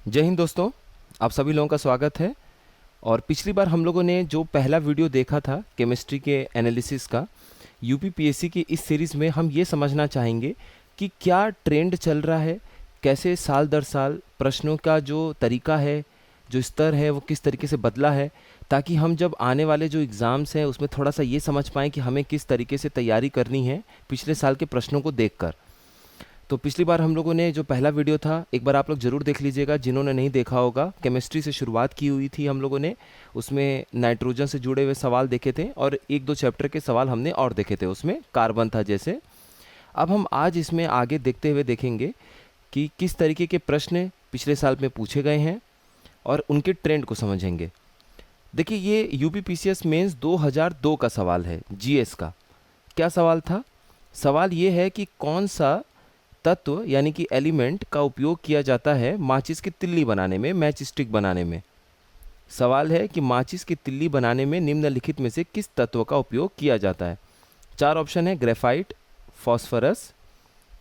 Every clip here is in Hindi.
जय हिंद दोस्तों, आप सभी लोगों का स्वागत है। और पिछली बार हम लोगों ने जो पहला वीडियो देखा था केमिस्ट्री के एनालिसिस का, यूपीपीएससी की इस सीरीज़ में हम ये समझना चाहेंगे कि क्या ट्रेंड चल रहा है, कैसे साल दर साल प्रश्नों का जो तरीका है, जो स्तर है, वो किस तरीके से बदला है, ताकि हम जब आने वाले जो एग्ज़ाम्स हैं उसमें थोड़ा सा ये समझ पाएँ कि हमें किस तरीके से तैयारी करनी है पिछले साल के प्रश्नों को देखकर। तो पिछली बार हम लोगों ने जो पहला वीडियो था, एक बार आप लोग ज़रूर देख लीजिएगा। जिन्होंने नहीं देखा होगा, केमिस्ट्री से शुरुआत की हुई थी हम लोगों ने। उसमें नाइट्रोजन से जुड़े हुए सवाल देखे थे और एक दो चैप्टर के सवाल हमने और देखे थे, उसमें कार्बन था जैसे। अब हम आज इसमें आगे देखते हुए देखेंगे कि किस तरीके के प्रश्न पिछले साल में पूछे गए हैं और उनके ट्रेंड को समझेंगे। देखिए, ये यूपीपीसीएस मेंस 2002 का सवाल है, जीएस का। क्या सवाल था? सवाल ये है कि कौन सा तत्व यानी कि एलिमेंट का उपयोग किया जाता है माचिस की तिल्ली बनाने में, मैच स्टिक बनाने में। सवाल है कि माचिस की तिल्ली बनाने में निम्नलिखित में से किस तत्व का उपयोग किया जाता है। चार ऑप्शन है: ग्रेफाइट, फॉस्फोरस,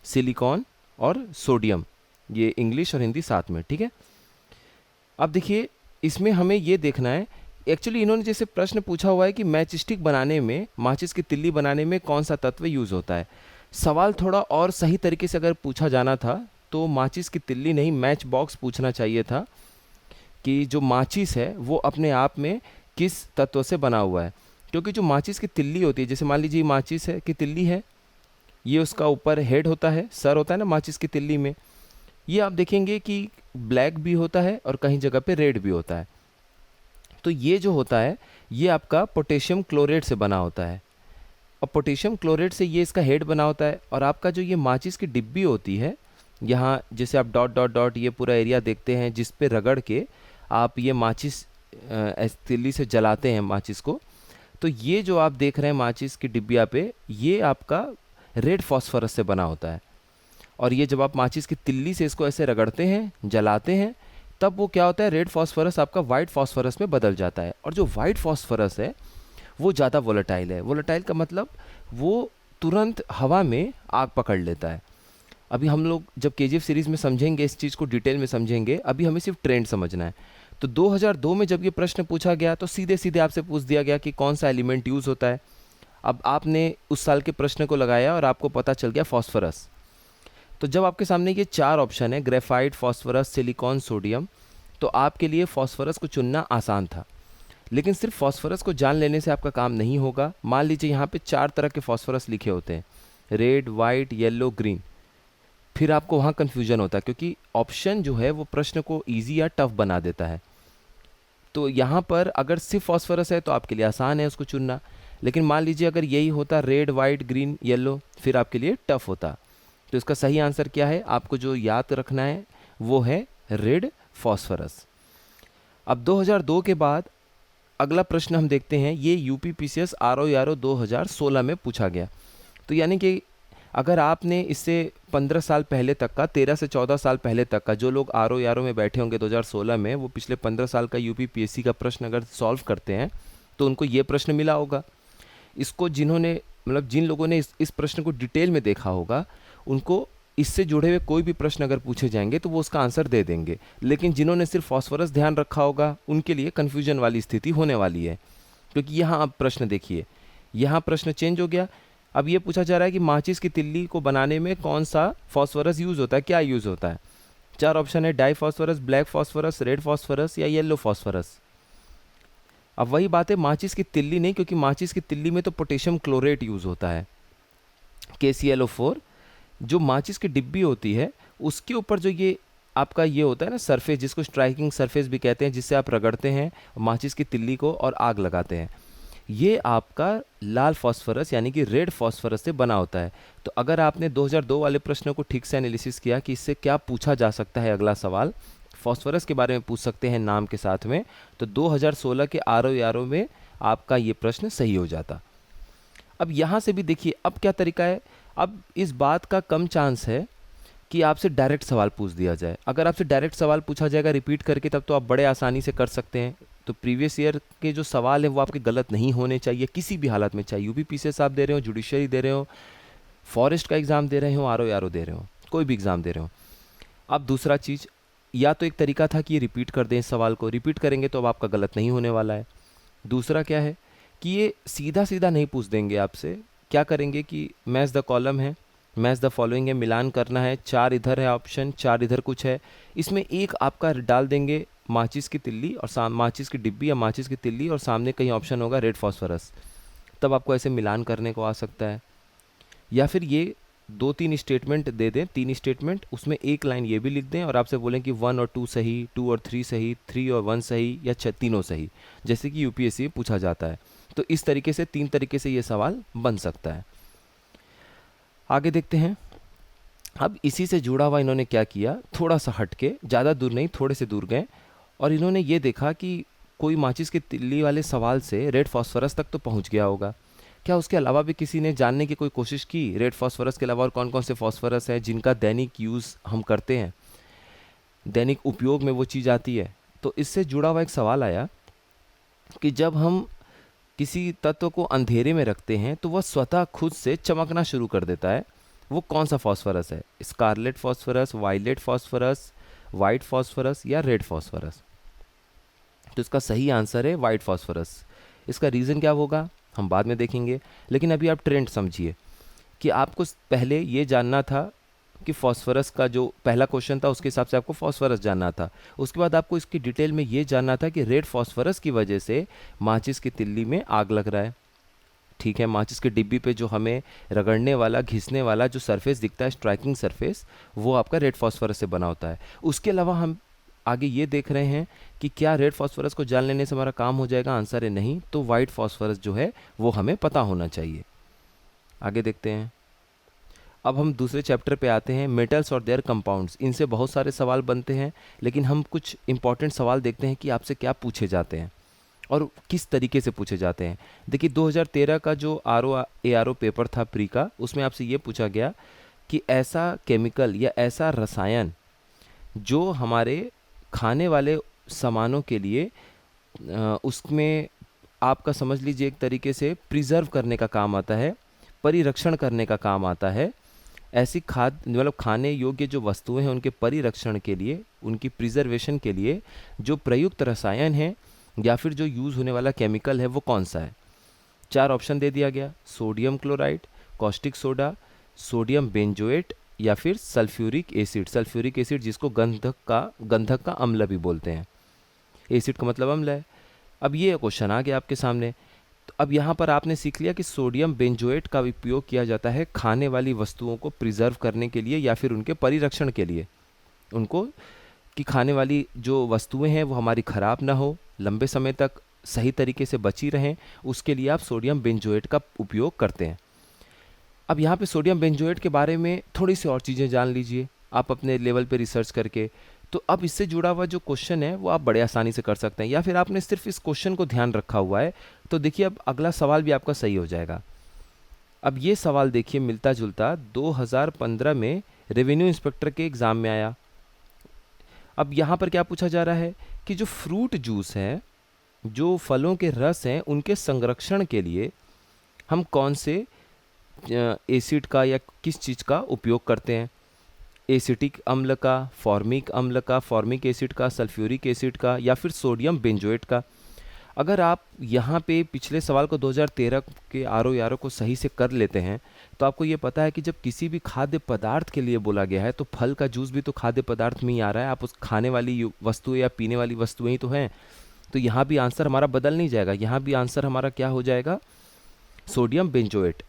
सिलिकॉन और सोडियम। ये इंग्लिश और हिंदी साथ में, ठीक है। अब देखिए, इसमें हमें ये देखना है, एक्चुअली इन्होंने जैसे प्रश्न पूछा हुआ है कि मैच स्टिक बनाने में, माचिस की तिल्ली बनाने में कौन सा तत्व यूज़ होता है। सवाल थोड़ा और सही तरीके से अगर पूछा जाना था तो माचिस की तिल्ली नहीं, मैच बॉक्स पूछना चाहिए था कि जो माचिस है वो अपने आप में किस तत्व से बना हुआ है। क्योंकि जो माचिस की तिल्ली होती है, जैसे मान लीजिए माचिस है कि तिल्ली है, ये उसका ऊपर हेड होता है, सर होता है ना माचिस की तिल्ली में। ये आप देखेंगे कि ब्लैक भी होता है और कहीं जगह पे रेड भी होता है। तो ये जो होता है, ये आपका पोटेशियम क्लोराइड से बना होता है और पोटेशियम क्लोराइड से ये इसका हेड बना होता है। और आपका जो ये माचिस की डिब्बी होती है, यहाँ जैसे आप डॉट डॉट डॉट ये पूरा एरिया देखते हैं जिस पे रगड़ के आप ये माचिस तिल्ली से जलाते हैं माचिस को, तो ये जो आप देख रहे हैं माचिस की डिब्बिया पे, ये आपका रेड फॉस्फोरस से बना होता है। और ये जब आप माचिस की तिल्ली से इसको ऐसे रगड़ते हैं, जलाते हैं, तब वो क्या होता है, रेड फॉस्फोरस आपका वाइट फॉस्फोरस में बदल जाता है। और जो वाइट फॉस्फोरस है वो ज़्यादा वोलेटाइल है। वोलेटाइल का मतलब वो तुरंत हवा में आग पकड़ लेता है। अभी हम लोग जब केजीएफ सीरीज़ में समझेंगे, इस चीज़ को डिटेल में समझेंगे। अभी हमें सिर्फ ट्रेंड समझना है। तो 2002 में जब ये प्रश्न पूछा गया तो सीधे सीधे आपसे पूछ दिया गया कि कौन सा एलिमेंट यूज़ होता है। अब आपने उस साल के प्रश्न को लगाया और आपको पता चल गया फॉस्फोरस। तो जब आपके सामने ये चार ऑप्शन है, ग्रेफाइट, फॉस्फोरस, सिलिकॉन, सोडियम, तो आपके लिए फॉस्फोरस को चुनना आसान था। लेकिन सिर्फ फॉस्फोरस को जान लेने से आपका काम नहीं होगा। मान लीजिए यहाँ पे चार तरह के फॉस्फोरस लिखे होते हैं, रेड, वाइट, येलो, ग्रीन। फिर आपको वहाँ कन्फ्यूजन होता है क्योंकि ऑप्शन जो है वो प्रश्न को इजी या टफ बना देता है। तो यहाँ पर अगर सिर्फ फॉस्फोरस है तो आपके लिए आसान है उसको चुनना। लेकिन मान लीजिए अगर यही होता रेड, वाइट, ग्रीन, येलो, फिर आपके लिए टफ होता। तो इसका सही आंसर क्या है, आपको जो याद रखना है वो है रेड फॉस्फोरस। अब 2002 के बाद अगला प्रश्न हम देखते हैं। ये यूपीपीसीएस आरओ 2016 में पूछा गया। तो यानी कि अगर आपने इससे 15 साल पहले तक का, 13 से 14 साल पहले तक का, जो लोग आरओ में बैठे होंगे 2016 में, वो पिछले 15 साल का यूपीपीएससी का प्रश्न अगर सॉल्व करते हैं तो उनको ये प्रश्न मिला होगा। इसको जिन्होंने, मतलब जिन लोगों ने इस प्रश्न को डिटेल में देखा होगा, उनको इससे जुड़े हुए कोई भी प्रश्न अगर पूछे जाएंगे तो वो उसका आंसर दे देंगे। लेकिन जिन्होंने सिर्फ फॉस्फोरस ध्यान रखा होगा उनके लिए कन्फ्यूजन वाली स्थिति होने वाली है। क्योंकि यहाँ आप प्रश्न देखिए, यहाँ प्रश्न चेंज हो गया। अब ये पूछा जा रहा है कि माचिस की तिल्ली को बनाने में कौन सा फॉस्फोरस यूज़ होता है, क्या यूज़ होता है। चार ऑप्शन है: di phosphorus, black phosphorus, red phosphorus या येलो फॉस्फोरस। अब वही बात है, माचिस की तिल्ली नहीं, क्योंकि माचिस की तिल्ली में तो पोटेशियम क्लोरेट यूज़ होता है, KClO4। जो माचिस की डिब्बी होती है उसके ऊपर जो ये आपका ये होता है ना सरफेस, जिसको स्ट्राइकिंग सरफेस भी कहते हैं, जिससे आप रगड़ते हैं माचिस की तिल्ली को और आग लगाते हैं, ये आपका लाल फॉस्फोरस यानी कि रेड फॉस्फोरस से बना होता है। तो अगर आपने 2002 वाले प्रश्नों को ठीक से एनालिसिस किया कि इससे क्या पूछा जा सकता है, अगला सवाल फॉस्फोरस के बारे में पूछ सकते हैं नाम के साथ में, तो 2016 के आरओ में आपका ये प्रश्न सही हो जाता। अब यहाँ से भी देखिए अब क्या तरीका है। अब इस बात का कम चांस है कि आपसे डायरेक्ट सवाल पूछ दिया जाए। अगर आपसे डायरेक्ट सवाल पूछा जाएगा रिपीट करके, तब तो आप बड़े आसानी से कर सकते हैं। तो प्रीवियस ईयर के जो सवाल है वो आपके गलत नहीं होने चाहिए किसी भी हालत में, चाहे यूपीपीसीएस आप दे रहे हो, जुडिशरी दे रहे हो, फॉरेस्ट का एग्ज़ाम दे रहे हो, आरओ दे रहे हो, कोई भी एग्ज़ाम दे रहे हो। अब दूसरा चीज़, या तो एक तरीका था कि ये रिपीट कर दें इस सवाल को, रिपीट करेंगे तो अब आपका गलत नहीं होने वाला है। दूसरा क्या है कि ये सीधा सीधा नहीं पूछ देंगे आपसे, क्या करेंगे कि मैच द कॉलम है, मैच द फॉलोइंग है, मिलान करना है, 4 इधर है ऑप्शन, 4 इधर कुछ है, इसमें एक आपका डाल देंगे माचिस की तिल्ली और माचिस की डिब्बी या माचिस की तिल्ली, और सामने कहीं ऑप्शन होगा रेड फॉस्फोरस, तब आपको ऐसे मिलान करने को आ सकता है। या फिर ये 2-3 स्टेटमेंट दे दें, 3 स्टेटमेंट, उसमें एक लाइन ये भी लिख दें और आपसे बोलें कि 1 और 2 सही, 2 और 3 सही, 3 और 1 सही, या तीनों सही, जैसे कि यूपीएससी में पूछा जाता है। तो इस तरीके से 3 तरीके से ये सवाल बन सकता है। आगे देखते हैं। अब इसी से जुड़ा हुआ इन्होंने क्या किया, थोड़ा सा हट के, ज़्यादा दूर नहीं, थोड़े से दूर गए और इन्होंने ये देखा कि कोई माचिस की तिल्ली वाले सवाल से रेड फॉस्फोरस तक तो पहुंच गया होगा, क्या उसके अलावा भी किसी ने जानने की कोई कोशिश की रेड फॉस्फोरस के अलावा और कौन कौन से फॉस्फोरस हैं जिनका दैनिक यूज़ हम करते हैं, दैनिक उपयोग में वो चीज़ आती है। तो इससे जुड़ा हुआ एक सवाल आया कि जब हम किसी तत्व को अंधेरे में रखते हैं तो वह स्वतः खुद से चमकना शुरू कर देता है, वो कौन सा फॉस्फोरस है, scarlet phosphorus, violet phosphorus, white phosphorus या रेड फॉस्फोरस। तो इसका सही आंसर है वाइट फॉस्फोरस। इसका रीज़न क्या होगा हम बाद में देखेंगे, लेकिन अभी आप ट्रेंड समझिए कि आपको पहले ये जानना था कि फॉस्फोरस का जो पहला क्वेश्चन था उसके हिसाब से आपको फॉस्फोरस जानना था, उसके बाद आपको इसकी डिटेल में ये जानना था कि रेड फॉस्फोरस की वजह से माचिस की तिल्ली में आग लग रहा है। ठीक है, माचिस के डिब्बी पे जो हमें रगड़ने वाला, घिसने वाला जो सरफेस दिखता है, स्ट्राइकिंग सरफेस, वो आपका रेड फॉस्फोरस से बना होता है। उसके अलावा हम आगे ये देख रहे हैं कि क्या रेड फॉस्फोरस को जान लेने से हमारा काम हो जाएगा, आंसर है नहीं, तो वाइट फॉस्फोरस जो है वो हमें पता होना चाहिए। आगे देखते हैं। अब हम दूसरे चैप्टर पे आते हैं, मेटल्स और देयर कंपाउंड्स। इनसे बहुत सारे सवाल बनते हैं, लेकिन हम कुछ इंपॉर्टेंट सवाल देखते हैं कि आपसे क्या पूछे जाते हैं और किस तरीके से पूछे जाते हैं। देखिए 2013 का जो ARO पेपर था प्री का, उसमें आपसे ये पूछा गया कि ऐसा केमिकल या ऐसा रसायन जो हमारे खाने वाले सामानों के लिए उसमें आपका समझ लीजिए एक तरीके से प्रिजर्व करने का काम आता है, परिरक्षण करने का काम आता है। ऐसी मतलब खाने योग्य जो वस्तुएं हैं उनके परिरक्षण के लिए, उनकी प्रिजर्वेशन के लिए जो प्रयुक्त रसायन है या फिर जो यूज़ होने वाला केमिकल है वो कौन सा है। 4 ऑप्शन दे दिया गया, sodium chloride, caustic soda, sodium benzoate या फिर सल्फ्यूरिक एसिड। सल्फ्यूरिक एसिड जिसको गंधक का अम्ल भी बोलते हैं, एसिड का मतलब अम्ल है। अब ये क्वेश्चन आ गया आपके सामने। तो अब यहाँ पर आपने सीख लिया कि सोडियम बेंजोएट का उपयोग किया जाता है खाने वाली वस्तुओं को प्रिजर्व करने के लिए या फिर उनके परिरक्षण के लिए, उनको कि खाने वाली जो वस्तुएं हैं वो हमारी ख़राब ना हो, लंबे समय तक सही तरीके से बची रहें, उसके लिए आप सोडियम बेंजोएट का उपयोग करते हैं। अब यहाँ पे सोडियम बेंजोएट के बारे में थोड़ी सी और चीज़ें जान लीजिए आप अपने लेवल पे रिसर्च करके। तो अब इससे जुड़ा हुआ जो क्वेश्चन है वो आप बड़े आसानी से कर सकते हैं, या फिर आपने सिर्फ इस क्वेश्चन को ध्यान रखा हुआ है तो देखिए अब अगला सवाल भी आपका सही हो जाएगा। अब ये सवाल देखिए मिलता जुलता 2015 में रेवेन्यू इंस्पेक्टर के एग्ज़ाम में आया। अब यहाँ पर क्या पूछा जा रहा है कि जो फ्रूट जूस है, जो फलों के रस हैं, उनके संरक्षण के लिए हम कौन से एसिड का या किस चीज़ का उपयोग करते हैं। एसिटिक अम्ल का, फॉर्मिक अम्ल का, फॉर्मिक एसिड का, सल्फ्यूरिक एसिड का या फिर सोडियम बेंजोएट का। अगर आप यहाँ पे पिछले सवाल को 2013 के ARO को सही से कर लेते हैं तो आपको ये पता है कि जब किसी भी खाद्य पदार्थ के लिए बोला गया है तो फल का जूस भी तो खाद्य पदार्थ में ही आ रहा है, आप उस खाने वाली वस्तुएं या पीने वाली वस्तुएं ही तो हैं। तो यहाँ भी आंसर हमारा बदल नहीं जाएगा, यहाँ भी आंसर हमारा क्या हो जाएगा, सोडियम बेंजोएट।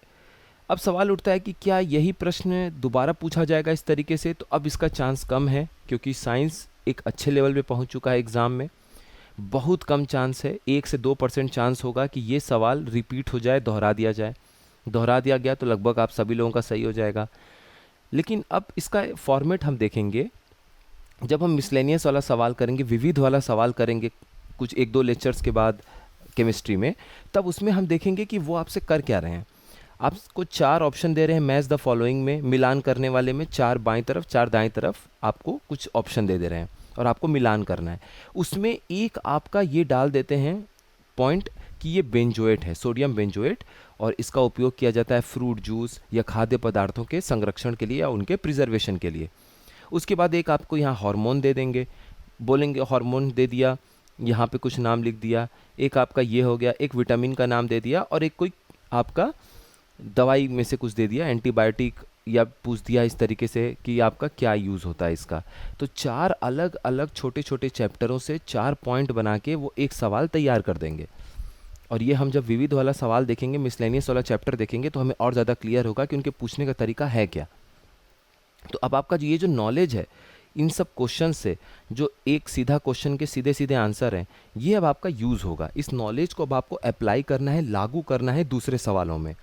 अब सवाल उठता है कि क्या यही प्रश्न दोबारा पूछा जाएगा इस तरीके से, तो अब इसका चांस कम है क्योंकि साइंस एक अच्छे लेवल पे पहुंच चुका है एग्ज़ाम में। बहुत कम चांस है, 1 से 2% चांस होगा कि ये सवाल रिपीट हो जाए, दोहरा दिया जाए। दोहरा दिया गया तो लगभग आप सभी लोगों का सही हो जाएगा। लेकिन अब इसका फॉर्मेट हम देखेंगे, जब हम मिसलेनियस वाला सवाल करेंगे, विविध वाला सवाल करेंगे कुछ 1-2 लेक्चर्स के बाद केमिस्ट्री में, तब उसमें हम देखेंगे कि वो आपसे कर क्या रहे हैं। आपको 4 ऑप्शन दे रहे हैं मैच द फॉलोइंग में, मिलान करने वाले में 4 बाईं तरफ 4 दाईं तरफ आपको कुछ ऑप्शन दे रहे हैं और आपको मिलान करना है। उसमें एक आपका ये डाल देते हैं पॉइंट कि ये बेंजोएट है, सोडियम बेंजोएट, और इसका उपयोग किया जाता है फ्रूट जूस या खाद्य पदार्थों के संरक्षण के लिए या उनके प्रिजर्वेशन के लिए। उसके बाद एक आपको यहाँ हार्मोन दे देंगे, बोलेंगे हार्मोन दे दिया, यहाँ पे कुछ नाम लिख दिया, एक आपका ये हो गया, एक विटामिन का नाम दे दिया और एक कोई आपका दवाई में से कुछ दे दिया, एंटीबायोटिक, या पूछ दिया इस तरीके से कि आपका क्या यूज़ होता है इसका। तो 4 अलग अलग छोटे छोटे चैप्टरों से 4 पॉइंट बना के वो एक सवाल तैयार कर देंगे। और ये हम जब विविध वाला सवाल देखेंगे, मिसलेनियस वाला चैप्टर देखेंगे, तो हमें और ज़्यादा क्लियर होगा कि उनके पूछने का तरीका है क्या। तो अब आपका ये जो नॉलेज है इन सब क्वेश्चन से, जो एक सीधा क्वेश्चन के सीधे सीधे आंसर हैं, ये अब आपका यूज़ होगा। इस नॉलेज को अब आपको अप्लाई करना है, लागू करना है दूसरे सवालों में।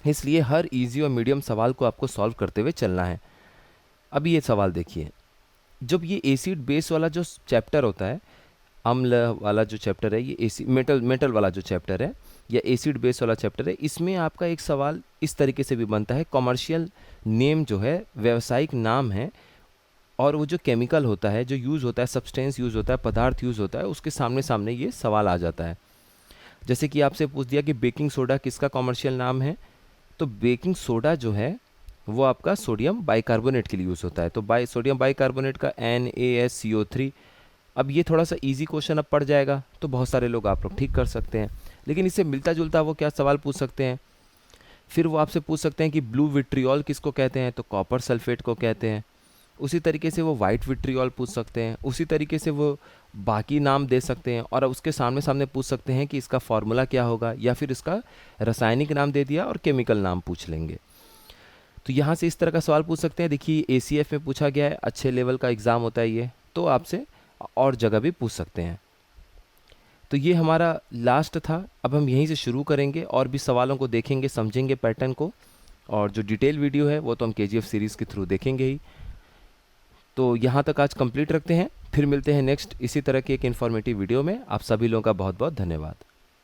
इसलिए हर इजी और मीडियम सवाल को आपको सॉल्व करते हुए चलना है। अब ये सवाल देखिए, जब ये एसिड बेस वाला जो चैप्टर होता है, अम्ल वाला जो चैप्टर है, ये एसिड मेटल वाला जो चैप्टर है या एसिड बेस वाला चैप्टर है, इसमें आपका एक सवाल इस तरीके से भी बनता है, कमर्शियल नेम जो है, व्यावसायिक नाम है, और वो जो केमिकल होता है, जो यूज़ होता है, सब्सटेंस यूज़ होता है, पदार्थ यूज़ होता है, उसके सामने सामने ये सवाल आ जाता है। जैसे कि आपसे पूछ दिया कि बेकिंग सोडा किसका कमर्शियल नाम है, तो बेकिंग सोडा जो है वो आपका सोडियम बाइकार्बोनेट के लिए यूज़ होता है। तो सोडियम बाइकार्बोनेट का NaSCO3। अब ये थोड़ा सा इजी क्वेश्चन अब पड़ जाएगा, तो बहुत सारे लोग आप लोग ठीक कर सकते हैं। लेकिन इससे मिलता जुलता वो क्या सवाल पूछ सकते हैं, फिर वो आपसे पूछ सकते हैं कि ब्लू विट्रियोल किसको कहते हैं, तो कॉपर सल्फेट को कहते हैं। उसी तरीके से वो वाइट विट्रियोल पूछ सकते हैं, उसी तरीके से वो बाकी नाम दे सकते हैं, और उसके सामने सामने पूछ सकते हैं कि इसका फॉर्मूला क्या होगा, या फिर इसका रासायनिक नाम दे दिया और केमिकल नाम पूछ लेंगे। तो यहाँ से इस तरह का सवाल पूछ सकते हैं। देखिए ACF में पूछा गया है, अच्छे लेवल का एग्ज़ाम होता है ये, तो आपसे और जगह भी पूछ सकते हैं। तो ये हमारा लास्ट था। अब हम यहीं से शुरू करेंगे और भी सवालों को देखेंगे, समझेंगे पैटर्न को, और जो डिटेल वीडियो है वो तो हम KGF सीरीज़ के थ्रू देखेंगे ही। तो यहाँ तक आज कंप्लीट रखते हैं, फिर मिलते हैं नेक्स्ट इसी तरह की एक इन्फॉर्मेटिव वीडियो में। आप सभी लोगों का बहुत बहुत धन्यवाद।